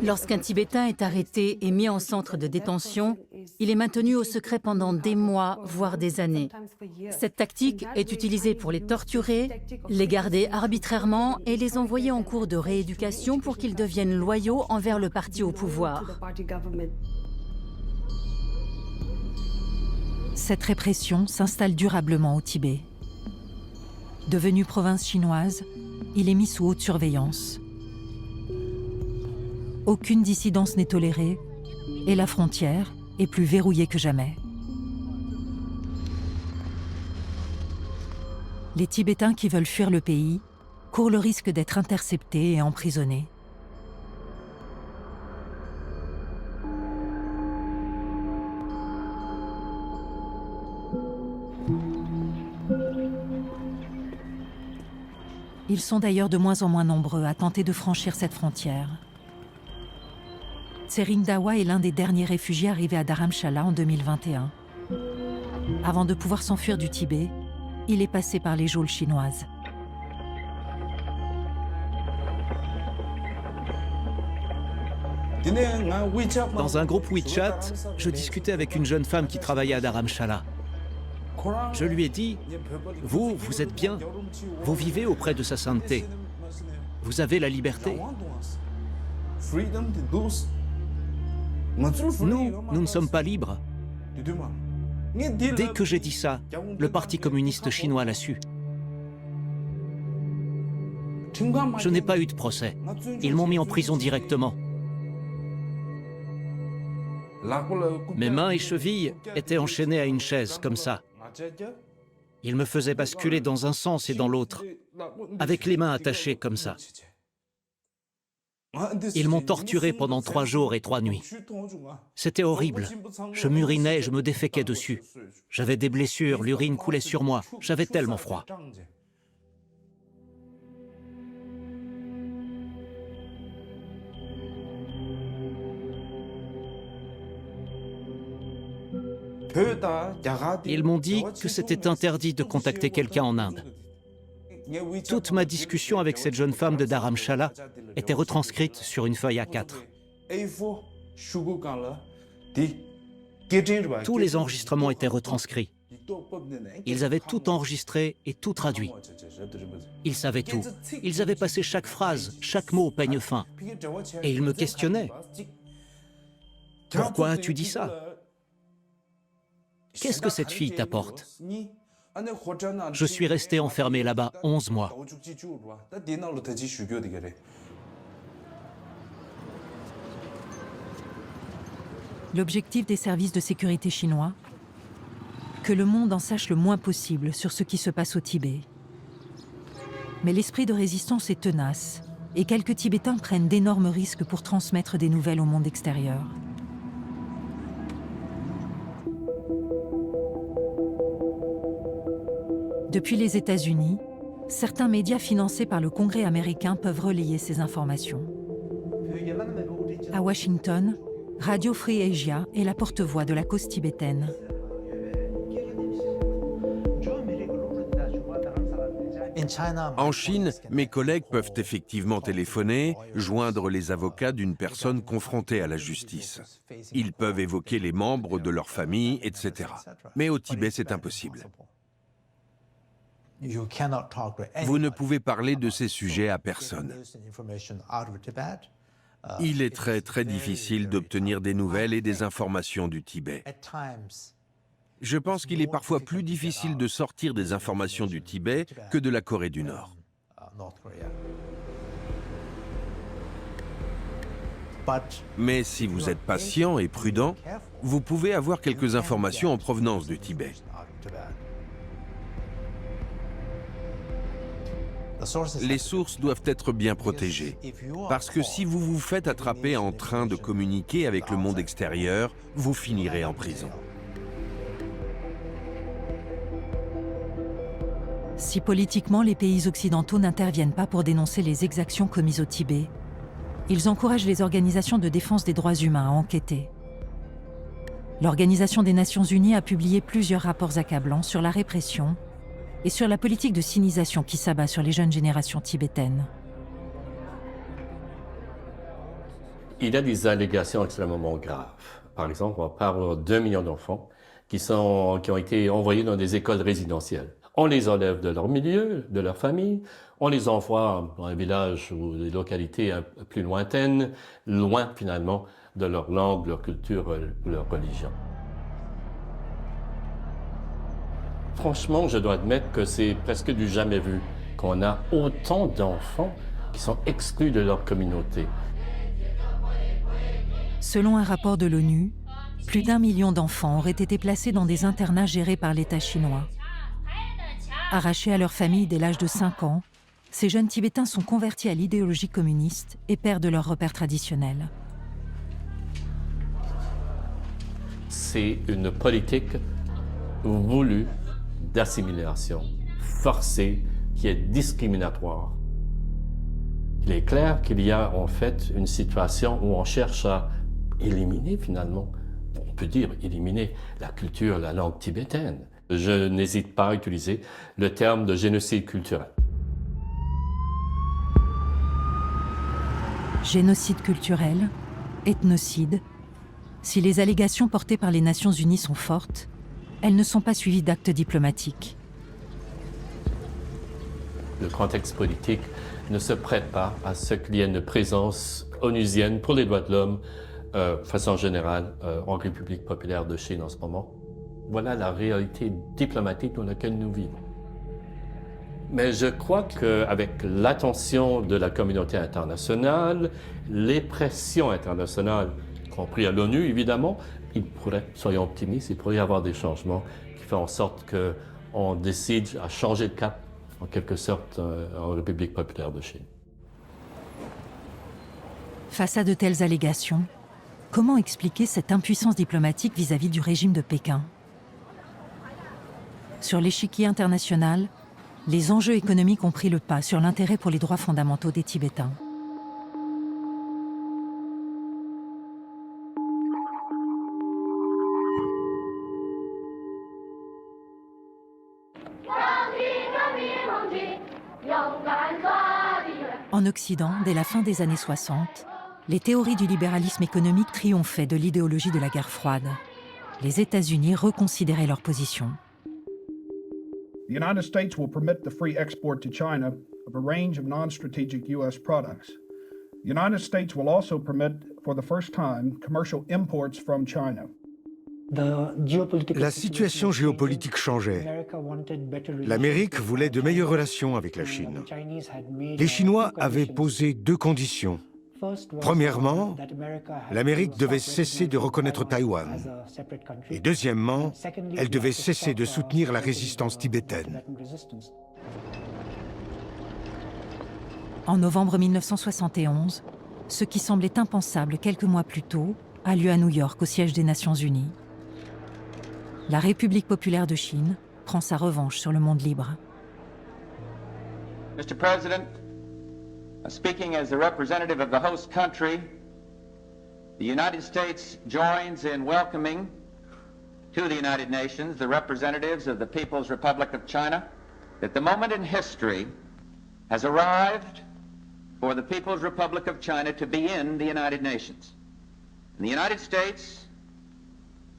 Lorsqu'un Tibétain est arrêté et mis en centre de détention, il est maintenu au secret pendant des mois, voire des années. Cette tactique est utilisée pour les torturer, les garder arbitrairement et les envoyer en cours de rééducation pour qu'ils deviennent loyaux envers le parti au pouvoir. Cette répression s'installe durablement au Tibet. Devenu province chinoise, il est mis sous haute surveillance. Aucune dissidence n'est tolérée et la frontière est plus verrouillée que jamais. Les Tibétains qui veulent fuir le pays courent le risque d'être interceptés et emprisonnés. Ils sont d'ailleurs de moins en moins nombreux à tenter de franchir cette frontière. Tsering Dawa est l'un des derniers réfugiés arrivés à Dharamshala en 2021. Avant de pouvoir s'enfuir du Tibet, il est passé par les geôles chinoises. Dans un groupe WeChat, je discutais avec une jeune femme qui travaillait à Dharamshala. Je lui ai dit, vous êtes bien, vous vivez auprès de sa sainteté, vous avez la liberté. Nous ne sommes pas libres. Dès que j'ai dit ça, le Parti communiste chinois l'a su. Je n'ai pas eu de procès. Ils m'ont mis en prison directement. Mes mains et chevilles étaient enchaînées à une chaise, comme ça. Ils me faisaient basculer dans un sens et dans l'autre, avec les mains attachées comme ça. Ils m'ont torturé pendant 3 jours et 3 nuits. C'était horrible. Je m'urinais, je me déféquais dessus. J'avais des blessures, l'urine coulait sur moi. J'avais tellement froid. Ils m'ont dit que c'était interdit de contacter quelqu'un en Inde. Toute ma discussion avec cette jeune femme de Dharamshala était retranscrite sur une feuille A4. Tous les enregistrements étaient retranscrits. Ils avaient tout enregistré et tout traduit. Ils savaient tout. Ils avaient passé chaque phrase, chaque mot au peigne fin. Et ils me questionnaient. Pourquoi as-tu dit ça? Qu'est-ce que cette fille t'apporte? Je suis resté enfermé là-bas 11 mois. L'objectif des services de sécurité chinois? Que le monde en sache le moins possible sur ce qui se passe au Tibet. Mais l'esprit de résistance est tenace et quelques Tibétains prennent d'énormes risques pour transmettre des nouvelles au monde extérieur. Depuis les États-Unis, certains médias financés par le Congrès américain peuvent relayer ces informations. À Washington, Radio Free Asia est la porte-voix de la cause tibétaine. En Chine, mes collègues peuvent effectivement téléphoner, joindre les avocats d'une personne confrontée à la justice. Ils peuvent évoquer les membres de leur famille, etc. Mais au Tibet, c'est impossible. Vous ne pouvez parler de ces sujets à personne. Il est très difficile d'obtenir des nouvelles et des informations du Tibet. Je pense qu'il est parfois plus difficile de sortir des informations du Tibet que de la Corée du Nord. Mais si vous êtes patient et prudent, vous pouvez avoir quelques informations en provenance du Tibet. Les sources doivent être bien protégées, parce que si vous vous faites attraper en train de communiquer avec le monde extérieur, vous finirez en prison. Si politiquement les pays occidentaux n'interviennent pas pour dénoncer les exactions commises au Tibet, ils encouragent les organisations de défense des droits humains à enquêter. L'Organisation des Nations Unies a publié plusieurs rapports accablants sur la répression et sur la politique de sinisation qui s'abat sur les jeunes générations tibétaines. Il y a des allégations extrêmement graves. Par exemple, on parle d'1 million d'enfants qui ont été envoyés dans des écoles résidentielles. On les enlève de leur milieu, de leur famille, on les envoie dans un village ou des localités plus lointaines, loin finalement de leur langue, leur culture, leur religion. Franchement, je dois admettre que c'est presque du jamais vu qu'on a autant d'enfants qui sont exclus de leur communauté. Selon un rapport de l'ONU, plus d'1 million d'enfants auraient été placés dans des internats gérés par l'État chinois. Arrachés à leur famille dès l'âge de 5 ans, ces jeunes Tibétains sont convertis à l'idéologie communiste et perdent leurs repères traditionnels. C'est une politique voulue d'assimilation, forcée, qui est discriminatoire. Il est clair qu'il y a en fait une situation où on cherche à éliminer finalement, on peut dire éliminer la culture, la langue tibétaine. Je n'hésite pas à utiliser le terme de génocide culturel. Génocide culturel, ethnocide. Si les allégations portées par les Nations Unies sont fortes, elles ne sont pas suivies d'actes diplomatiques. Le contexte politique ne se prête pas à ce qu'il y ait une présence onusienne pour les droits de l'homme, de façon générale, en République populaire de Chine en ce moment. Voilà la réalité diplomatique dans laquelle nous vivons. Mais je crois qu'avec l'attention de la communauté internationale, les pressions internationales, y compris à l'ONU évidemment, il pourrait, soyons optimistes, il pourrait y avoir des changements qui font en sorte qu'on décide à changer de cap, en quelque sorte, en République populaire de Chine. Face à de telles allégations, comment expliquer cette impuissance diplomatique vis-à-vis du régime de Pékin ? Sur l'échiquier international, les enjeux économiques ont pris le pas sur l'intérêt pour les droits fondamentaux des Tibétains. En Occident, dès la fin des années 60, les théories du libéralisme économique triomphaient de l'idéologie de la guerre froide. Les États-Unis reconsidéraient leur position. The United States will permit the free export to China of a range of non-strategic U.S. products. The United States will also permit, for the first time, commercial imports from China. La situation géopolitique changeait. L'Amérique voulait de meilleures relations avec la Chine. Les Chinois avaient posé 2 conditions. Premièrement, l'Amérique devait cesser de reconnaître Taïwan. Et deuxièmement, elle devait cesser de soutenir la résistance tibétaine. En novembre 1971, ce qui semblait impensable quelques mois plus tôt a lieu à New York, au siège des Nations Unies. La République populaire de Chine prend sa revanche sur le monde libre. Mr. President, speaking as the representative of the host country, the United States joins in welcoming to the United Nations the representatives of the People's Republic of China, that the moment in history has arrived for the People's Republic of China to be in the United Nations. And the United States,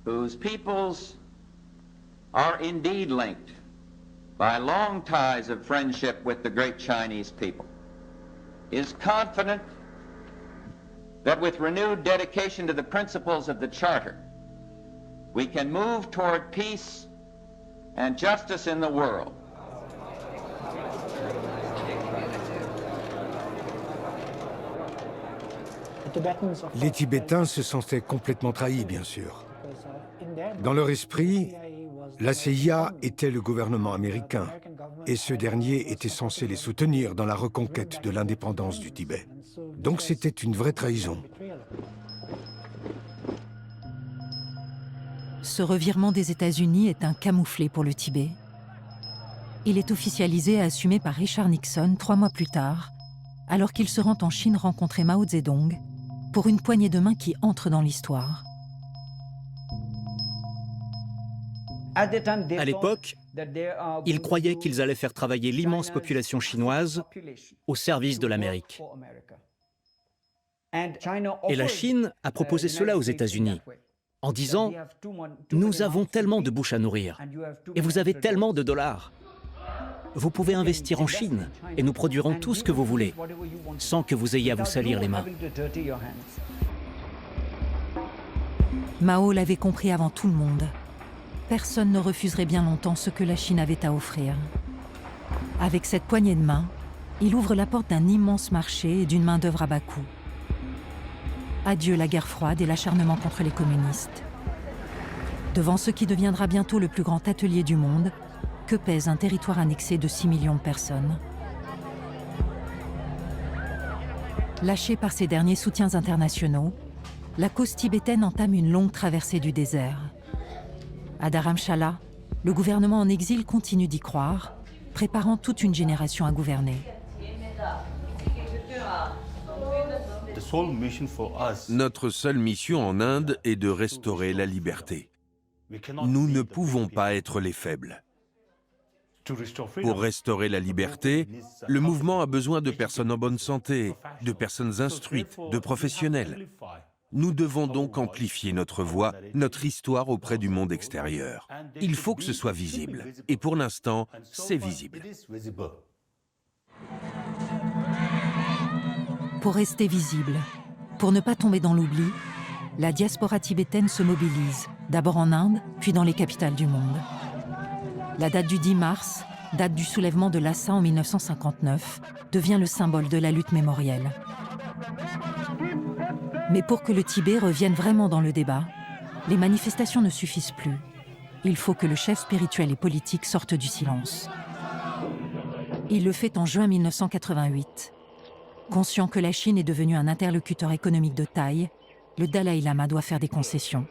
whose peoples are indeed linked by long ties of friendship with the great Chinese people, is confident that with renewed dedication to the principles of the Charter, we can move toward peace and justice in the world. Les Tibétains se sentaient complètement trahis, bien sûr. Dans leur esprit, la CIA était le gouvernement américain, et ce dernier était censé les soutenir dans la reconquête de l'indépendance du Tibet. Donc c'était une vraie trahison. Ce revirement des États-Unis est un camouflet pour le Tibet. Il est officialisé et assumé par Richard Nixon 3 mois plus tard, alors qu'il se rend en Chine rencontrer Mao Zedong, pour une poignée de main qui entre dans l'histoire. À l'époque, ils croyaient qu'ils allaient faire travailler l'immense population chinoise au service de l'Amérique. Et la Chine a proposé cela aux États-Unis, en disant « Nous avons tellement de bouches à nourrir, et vous avez tellement de dollars. Vous pouvez investir en Chine, et nous produirons tout ce que vous voulez, sans que vous ayez à vous salir les mains. » Mao l'avait compris avant tout le monde. Personne ne refuserait bien longtemps ce que la Chine avait à offrir. Avec cette poignée de main, il ouvre la porte d'un immense marché et d'une main-d'œuvre à bas coût. Adieu la guerre froide et l'acharnement contre les communistes. Devant ce qui deviendra bientôt le plus grand atelier du monde, que pèse un territoire annexé de 6 millions de personnes? Lâchée par ses derniers soutiens internationaux, la cause tibétaine entame une longue traversée du désert. À Dharamshala, le gouvernement en exil continue d'y croire, préparant toute une génération à gouverner. Notre seule mission en Inde est de restaurer la liberté. Nous ne pouvons pas être les faibles. Pour restaurer la liberté, le mouvement a besoin de personnes en bonne santé, de personnes instruites, de professionnels. Nous devons donc amplifier notre voix, notre histoire auprès du monde extérieur. Il faut que ce soit visible. Et pour l'instant, c'est visible. Pour rester visible, pour ne pas tomber dans l'oubli, la diaspora tibétaine se mobilise, d'abord en Inde, puis dans les capitales du monde. La date du 10 mars, date du soulèvement de Lhasa en 1959, devient le symbole de la lutte mémorielle. Mais pour que le Tibet revienne vraiment dans le débat, les manifestations ne suffisent plus. Il faut que le chef spirituel et politique sorte du silence. Il le fait en juin 1988. Conscient que la Chine est devenue un interlocuteur économique de taille, le Dalai Lama doit faire des concessions.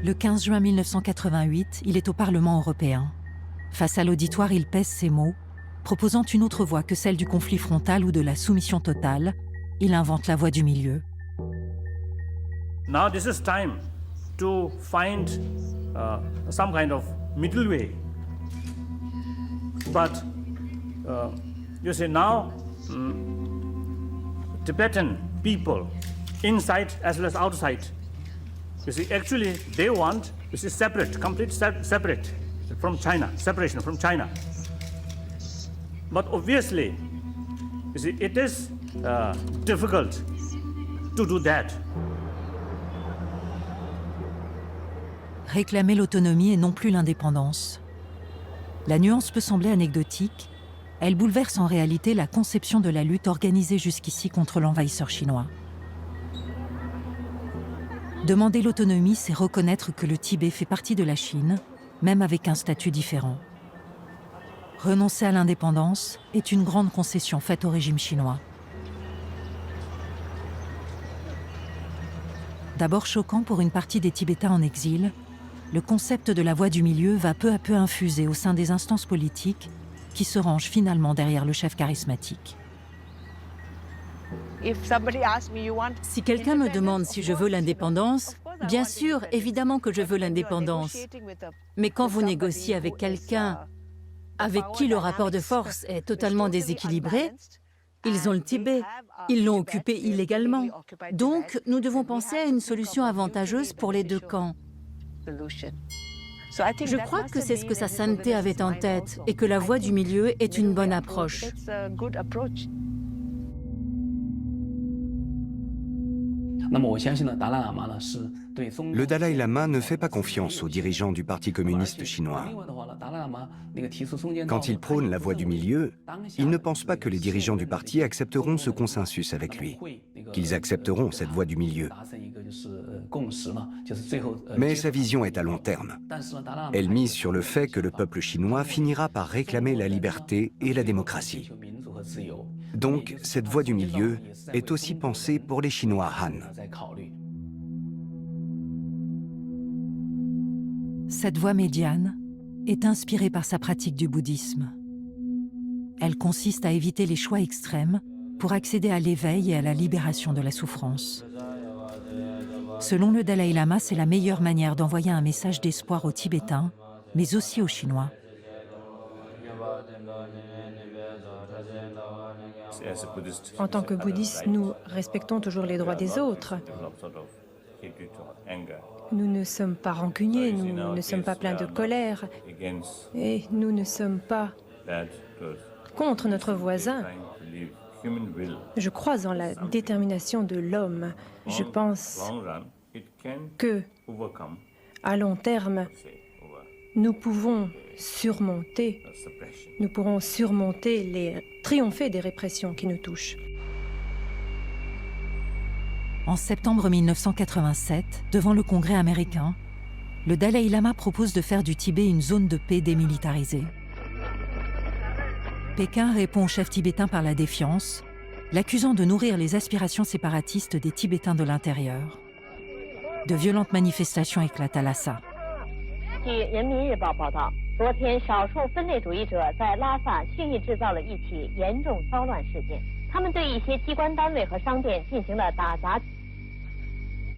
Le 15 juin 1988, il est au Parlement européen. Face à l'auditoire, il pèse ses mots, proposant une autre voie que celle du conflit frontal ou de la soumission totale. Il invente la voie du milieu. Now this is time to find some kind of middle way. But you see now, Tibetan people, inside as well as outside, you see, actually, they want, you see, separate, complete separate from China, separation from China. But obviously, you see, it is difficult to do that. Réclamer l'autonomie et non plus l'indépendance. La nuance peut sembler anecdotique, elle bouleverse en réalité la conception de la lutte organisée jusqu'ici contre l'envahisseur chinois. Demander l'autonomie, c'est reconnaître que le Tibet fait partie de la Chine, même avec un statut différent. Renoncer à l'indépendance est une grande concession faite au régime chinois. D'abord choquant pour une partie des Tibétains en exil, le concept de la voie du milieu va peu à peu infuser au sein des instances politiques qui se rangent finalement derrière le chef charismatique. Si quelqu'un me demande si je veux l'indépendance, bien sûr, évidemment que je veux l'indépendance. Mais quand vous négociez avec quelqu'un avec qui le rapport de force est totalement déséquilibré, ils ont le Tibet, ils l'ont occupé illégalement. Donc, nous devons penser à une solution avantageuse pour les deux camps. Je crois que c'est ce que sa sainteté avait en tête et que la voie du milieu est une bonne approche. Le Dalaï Lama ne fait pas confiance aux dirigeants du Parti communiste chinois. Quand il prône la voie du milieu, il ne pense pas que les dirigeants du parti accepteront ce consensus avec lui, qu'ils accepteront cette voie du milieu. Mais sa vision est à long terme. Elle mise sur le fait que le peuple chinois finira par réclamer la liberté et la démocratie. Donc, cette voie du milieu est aussi pensée pour les Chinois Han. Cette voie médiane est inspirée par sa pratique du bouddhisme. Elle consiste à éviter les choix extrêmes pour accéder à l'éveil et à la libération de la souffrance. Selon le Dalaï Lama, c'est la meilleure manière d'envoyer un message d'espoir aux Tibétains, mais aussi aux Chinois. En tant que bouddhistes, nous respectons toujours les droits des autres. Nous ne sommes pas rancuniers, nous ne sommes pas pleins de colère et nous ne sommes pas contre notre voisin. Je crois en la détermination de l'homme. Je pense que, à long terme, nous pourrons triompher des répressions qui nous touchent. En septembre 1987, devant le Congrès américain, le Dalaï Lama propose de faire du Tibet une zone de paix démilitarisée. Pékin répond au chef tibétain par la défiance, l'accusant de nourrir les aspirations séparatistes des Tibétains de l'intérieur. De violentes manifestations éclatent à Lhasa. 昨天，少数分裂主义者在拉萨蓄意制造了一起严重骚乱事件。他们对一些机关单位和商店进行了打砸。